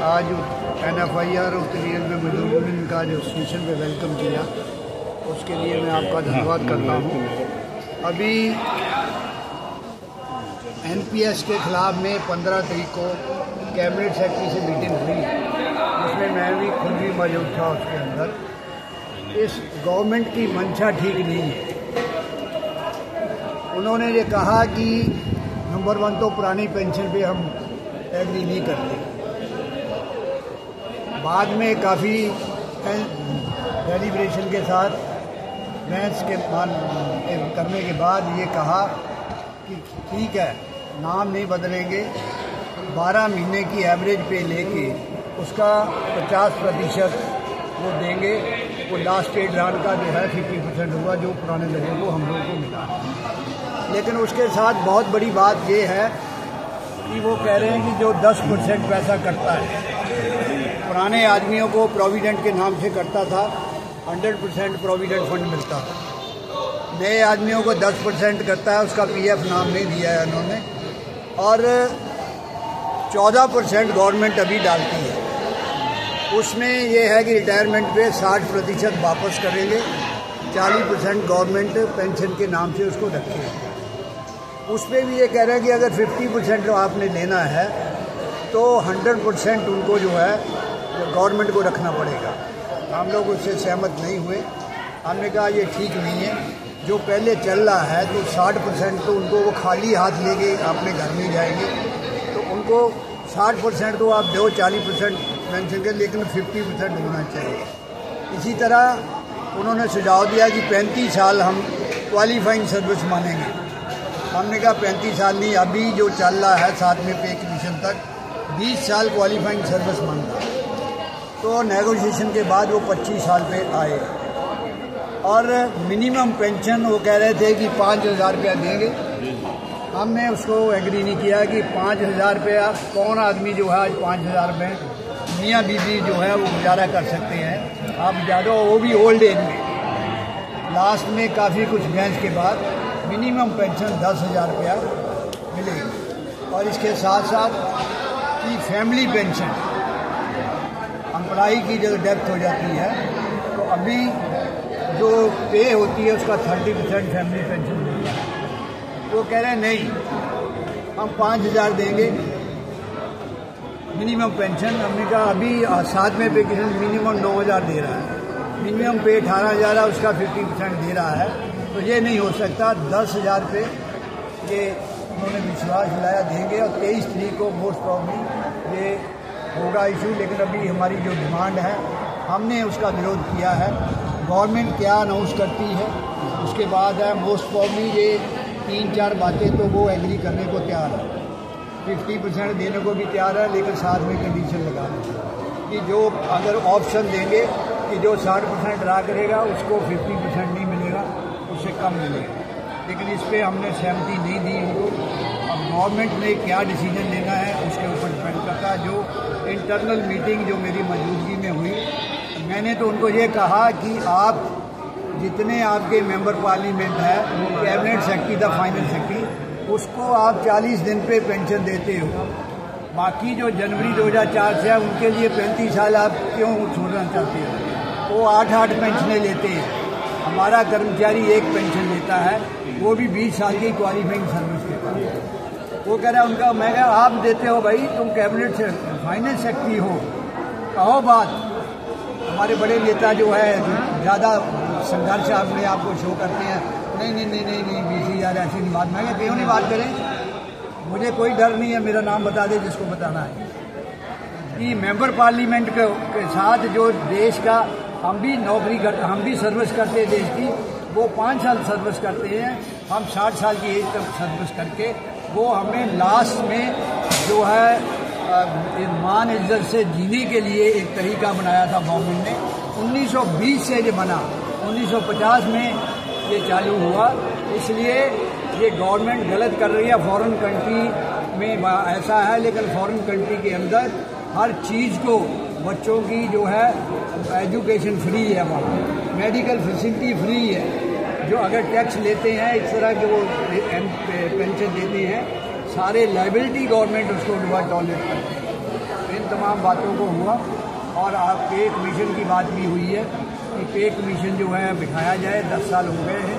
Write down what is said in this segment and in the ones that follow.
आज NFIR उत्तरी railway मजदूर यूनियन का जो स्टेशन पे वेलकम किया, उसके लिए मैं आपका धन्यवाद करता हूँ। अभी NPS के ख़िलाफ़ में 15 तारीख को कैबिनेट सेक्रेटरी से मीटिंग हुई, जिसमें मैं भी खुद भी मौजूद था। उसके अंदर इस गवर्नमेंट की मंशा ठीक नहीं है। उन्होंने ये कहा कि नंबर 1 तो पुरानी पेंशन पे हम एग्री नहीं करते। बाद में काफ़ी डेलिब्रेशन के साथ बहस के करने के बाद ये कहा कि ठीक है, नाम नहीं बदलेंगे, 12 महीने की एवरेज पे लेके उसका 50% वो देंगे। वो लास्ट डेट रान का जो है 50% हुआ, जो पुराने लोगों को हम लोगों को मिला। लेकिन उसके साथ बहुत बड़ी बात ये है कि वो कह रहे हैं कि जो 10% पैसा कटता है, पुराने आदमियों को प्रोविडेंट के नाम से कटता था, 100% प्रोविडेंट फंड मिलता था। नए आदमियों को 10% करता है, उसका PF नाम नहीं दिया है उन्होंने। और 14% गवर्नमेंट अभी डालती है। उसमें ये है कि रिटायरमेंट पे 60% वापस करेंगे, 40% गवर्नमेंट पेंशन के नाम से उसको रखेगी। उस पर भी ये कह रहे हैं कि अगर 50% आपने लेना है तो 100% उनको जो है गवर्नमेंट को रखना पड़ेगा। हम लोग उससे सहमत नहीं हुए। हमने कहा ये ठीक नहीं है। जो पहले चल रहा है तो 60% तो उनको वो खाली हाथ लेके अपने घर में जाएंगे, तो उनको 60% तो आप दो, 40% पेंशन के, लेकिन 50% होना चाहिए। इसी तरह उन्होंने सुझाव दिया कि 35 साल हम क्वालिफाइंग सर्विस मानेंगे। हमने कहा 35 साल नहीं, अभी जो चल रहा है 7वें पे कमीशन तक 20 साल क्वालिफाइंग सर्विस मांगा। तो नेगोशिएशन के बाद वो 25 साल पे आए। और मिनिमम पेंशन वो कह रहे थे कि 5,000 रुपया देंगे। हमने उसको एग्री नहीं किया कि 5,000 रुपया कौन आदमी जो है आज 5,000 रुपये, मियाँ बीवी जो है वो गुजारा कर सकते हैं। आप ज़्यादा, वो भी ओल्ड एज में। लास्ट में काफ़ी कुछ बहस के बाद मिनिमम पेंशन 10,000 रुपया मिलेगी। और इसके साथ साथ कि फैमिली पेंशन, एम्प्लॉई की जब डेथ हो जाती है तो अभी जो पे होती है उसका 30% फैमिली पेंशन मिलता है। वो कह रहे हैं नहीं, हम 5,000 देंगे मिनिमम पेंशन। हमने कहा अभी 7वें पे किसान मिनिमम 9,000 दे रहा है, मिनिमम पे 18,000 है, उसका 50% दे रहा है। तो ये नहीं हो सकता। 10,000 पे ये उन्होंने विश्वास दिलाया देंगे। और 23 तारीख को मोस्ट प्रॉब्ली ये होगा इशू। लेकिन अभी हमारी जो डिमांड है, हमने उसका विरोध किया है। गवर्नमेंट क्या अनाउंस करती है उसके बाद है। मोस्ट प्रॉब्ली ये 3-4 बातें तो वो एग्री करने को तैयार है, 50% देने को भी तैयार है, लेकिन साथ में कंडीशन लगा कि जो अगर ऑप्शन देंगे कि जो 60% रहा करेगा उसको 50% नहीं मिलेगा, उससे कम मिलेगा। लेकिन इस पर हमने सहमति नहीं दी उनको। अब गवर्नमेंट ने क्या डिसीजन लेना है उसके ऊपर डिपेंड करता है। जो इंटरनल मीटिंग जो मेरी मौजूदगी में हुई, मैंने तो उनको ये कहा कि आप जितने आपके मेंबर पार्लियामेंट है, कैबिनेट सेक्रेटरी था, फाइनेंस सेक्रेटरी, उसको आप 40 दिन पे पेंशन देते हो। बाकी जो जनवरी 2004 से है उनके लिए 35 साल आप क्यों छोड़ना चाहते हो? वो 8-8 पेंशनें लेते हैं। हमारा कर्मचारी एक पेंशन लेता है, वो भी 20 साल की क्वालिफाइंग सर्विस लेता है। वो कह रहा है उनका, मैं कहा आप देते हो भाई, तुम कैबिनेट से फाइनेंस सेक्रेटरी हो, कहो बात। हमारे बड़े नेता जो है ज़्यादा संघर्ष अपने आप को शो करते हैं, नहीं नहीं नहीं नहीं नहीं 20,000 ऐसी नहीं बात। मैं क्यों नहीं बात करें, मुझे कोई डर नहीं है, मेरा नाम बता दे जिसको बताना है। कि मेंबर पार्लियामेंट के साथ जो देश का हम भी नौकरी करते, हम भी सर्विस करते हैं देश की, वो 5 साल सर्विस करते हैं, हम 60 साल की एज तक सर्विस करके वो हमें लास्ट में जो है मान इज्जत से जीने के लिए एक तरीका बनाया था गवर्नमेंट ने। 1920 से ये बना, 1950 में ये चालू हुआ। इसलिए ये गवर्नमेंट गलत कर रही है। फॉरेन कंट्री में ऐसा है, लेकिन फॉरेन कंट्री के अंदर हर चीज़ को बच्चों की जो है एजुकेशन फ्री है, वहाँ मेडिकल फैसिलिटी फ्री है। जो अगर टैक्स लेते हैं इस तरह के वो पेंशन देते हैं, सारे लाइबिलिटी गवर्नमेंट उसको टॉलरेट करती है। इन तमाम बातों को हुआ और आप पे कमीशन की बात भी हुई है कि पे कमीशन जो है बिठाया जाए। 10 साल हो गए हैं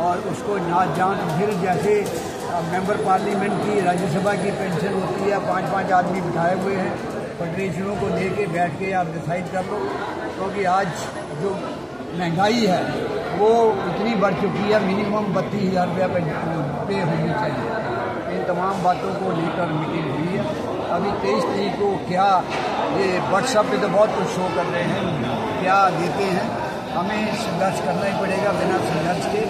और उसको जांच फिर जैसे मेंबर पार्लियामेंट की राज्यसभा की पेंशन होती है, 5-5 आदमी बिठाए हुए हैं, फेडरेशनों को लेके बैठ के आप डिसाइड कर लो, क्योंकि आज जो महंगाई है वो इतनी बढ़ चुकी है, मिनिमम 32,000 रुपया पे होनी चाहिए। इन तमाम बातों को लेकर मीटिंग हुई है। अभी 23 तारीख को क्या ये व्हाट्सएप पे तो बहुत कुछ शो कर रहे हैं, क्या देते हैं, हमें संघर्ष करना ही पड़ेगा। बिना संघर्ष के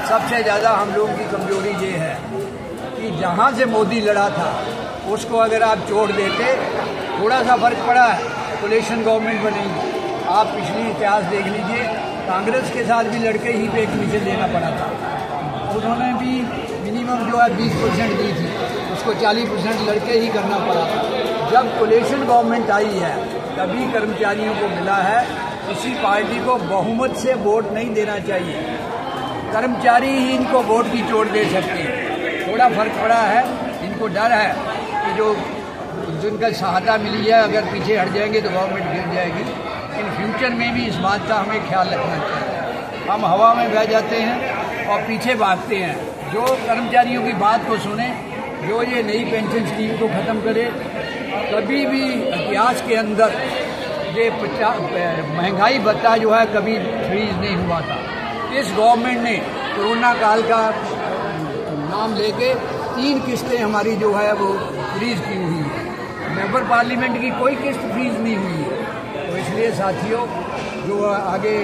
सबसे ज़्यादा हम लोगों की कमजोरी ये है कि जहाँ से मोदी लड़ा था उसको अगर आप छोड़ देते, थोड़ा सा फर्क पड़ा है, कोलिशन गवर्नमेंट बनेगी। आप पिछली इतिहास देख लीजिए, कांग्रेस के साथ भी लड़के ही पे कमीशन देना पड़ा था। उन्होंने भी मिनिमम जो है 20% दी थी, उसको 40% लड़के ही करना पड़ा था। जब कोलिशन गवर्नमेंट आई है तभी कर्मचारियों को मिला है। किसी पार्टी को बहुमत से वोट नहीं देना चाहिए, कर्मचारी ही इनको वोट की चोट दे सकते हैं। थोड़ा फर्क पड़ा है, इनको डर है कि जो जिनका सहायता मिली है अगर पीछे हट जाएंगे तो गवर्नमेंट गिर जाएगी। इन फ्यूचर में भी इस बात का हमें ख्याल रखना चाहिए। हम हवा में बह जाते हैं और पीछे भागते हैं। जो कर्मचारियों की बात को सुने, जो ये नई पेंशन स्कीम को ख़त्म करे। कभी भी इतिहास के अंदर ये महंगाई भत्ता जो है कभी फ्रीज नहीं हुआ था। इस गवर्नमेंट ने कोरोना काल का नाम लेके 3 किस्तें हमारी जो है वो फ्रीज की हुई है। मेंबर पार्लियामेंट की कोई किस्त फ्रीज नहीं हुई है। तो इसलिए साथियों, जो आगे